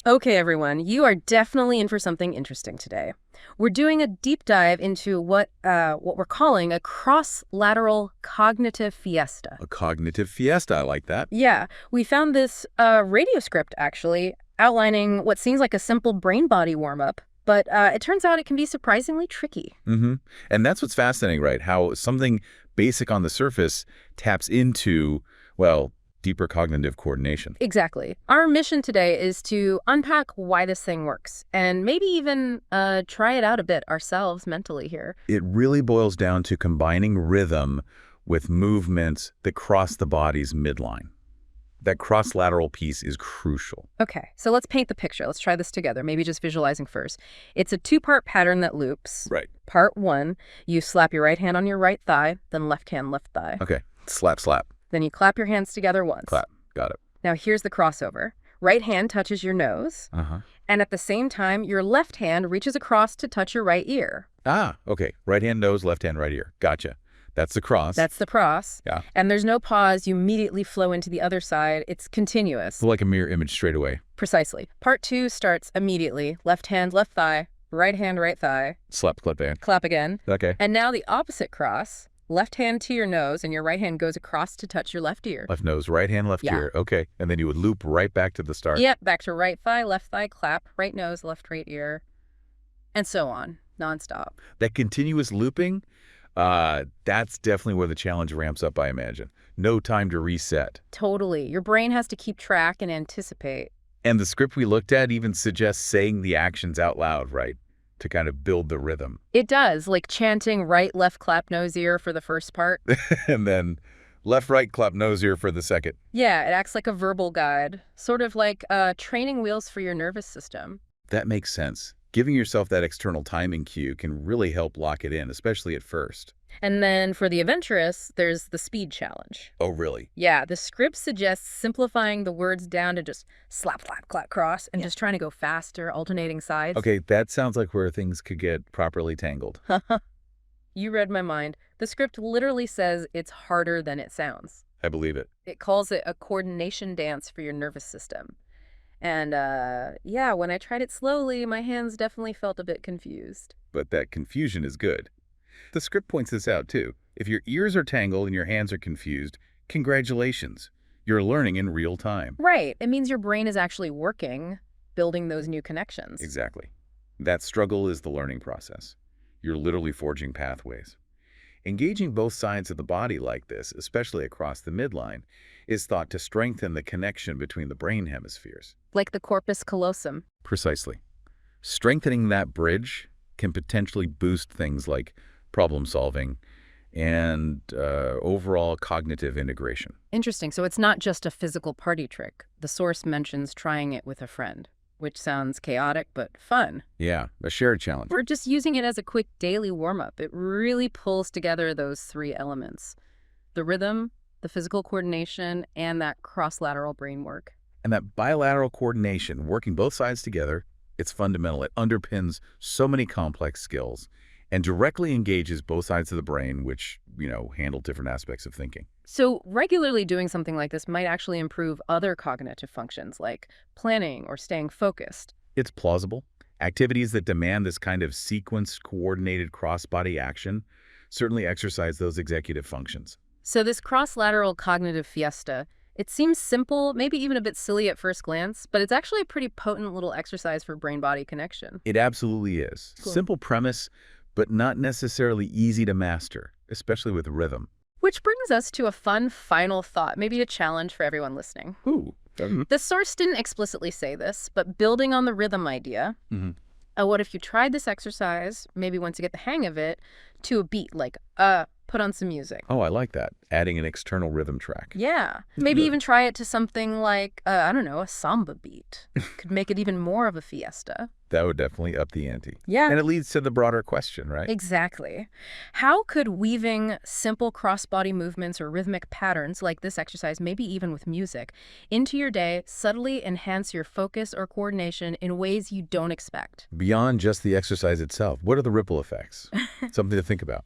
Okay, everyone, you are definitely in for something interesting today. We're doing a deep dive into what we're calling a cross-lateral cognitive fiesta. A cognitive fiesta, I like that. Yeah, we found this radio script, actually, outlining what seems like a simple brain-body warm-up, but it turns out it can be surprisingly tricky. Mm-hmm. And that's what's fascinating, right? How something basic on the surface taps into, well, deeper cognitive coordination. Exactly. Our mission today is to unpack why this thing works, and maybe even try it out a bit ourselves mentally here. It really boils down to combining rhythm with movements that cross the body's midline. That cross-lateral piece is crucial. Okay, so let's paint the picture. Let's try this together, maybe just visualizing first. It's a two-part pattern that loops. Right. Part one, you slap your right hand on your right thigh, then left hand, left thigh. Okay. Slap, slap. Then you clap your hands together once. Clap. Got it. Now here's the crossover. Right hand touches your nose, and at the same time, your left hand reaches across to touch your right ear. Ah, okay. Right hand nose, left hand right ear. Gotcha. That's the cross. That's the cross. Yeah. And there's no pause. You immediately flow into the other side. It's continuous. Like a mirror image straight away. Precisely. Part two starts immediately. Left hand, left thigh. Right hand, right thigh. Slap, clap, band. Clap again. Okay. And now the opposite cross. Left hand to your nose, and your right hand goes across to touch your left ear. Left nose, right hand, left ear. Okay. And then you would loop right back to the start. Yep, back to right thigh, clap, right nose, left, right ear, and so on, nonstop. That continuous looping, that's definitely where the challenge ramps up, I imagine. No time to reset. Totally. Your brain has to keep track and anticipate. And the script we looked at even suggests saying the actions out loud, right? To kind of build the rhythm. It does, like chanting right, left, clap, nose, ear for the first part. And then left, right, clap, nose, ear for the second. Yeah, it acts like a verbal guide, sort of like training wheels for your nervous system. That makes sense. Giving yourself that external timing cue can really help lock it in, especially at first. And then for the adventurous, there's the speed challenge. Oh, really? Yeah, the script suggests simplifying the words down to just slap, clap, clap, cross, and just trying to go faster, alternating sides. Okay, that sounds like where things could get properly tangled. You read my mind. The script literally says it's harder than it sounds. I believe it. It calls it a coordination dance for your nervous system. And yeah, when I tried it slowly, my hands definitely felt a bit confused. But that confusion is good. The script points this out, too. If your ears are tangled and your hands are confused, congratulations. You're learning in real time. Right. It means your brain is actually working, building those new connections. Exactly. That struggle is the learning process. You're literally forging pathways. Engaging both sides of the body like this, especially across the midline, is thought to strengthen the connection between the brain hemispheres. Like the corpus callosum. Precisely. Strengthening that bridge can potentially boost things like problem solving and overall cognitive integration. Interesting. So it's not just a physical party trick. The source mentions trying it with a friend, which sounds chaotic but fun. Yeah, a shared challenge. We're just using it as a quick daily warm-up. It really pulls together those three elements: the rhythm, the physical coordination, and that cross-lateral brain work. And that bilateral coordination, working both sides together, it's fundamental. It underpins so many complex skills and directly engages both sides of the brain, which, handle different aspects of thinking. So regularly doing something like this might actually improve other cognitive functions like planning or staying focused. It's plausible. Activities that demand this kind of sequenced, coordinated cross-body action certainly exercise those executive functions. So this cross-lateral cognitive fiesta, it seems simple, maybe even a bit silly at first glance, but it's actually a pretty potent little exercise for brain-body connection. It absolutely is. Cool. Simple premise, but not necessarily easy to master, especially with rhythm. Which brings us to a fun final thought, maybe a challenge for everyone listening. Ooh. The source didn't explicitly say this, but building on the rhythm idea, what if you tried this exercise, maybe once you get the hang of it, to a beat, like, put on some music. Oh, I like that. Adding an external rhythm track. Yeah. Maybe even try it to something like, I don't know, a samba beat. Could make it even more of a fiesta. That would definitely up the ante. Yeah. And it leads to the broader question, right? Exactly. How could weaving simple cross-body movements or rhythmic patterns like this exercise, maybe even with music, into your day subtly enhance your focus or coordination in ways you don't expect? Beyond just the exercise itself, what are the ripple effects? Something to think about.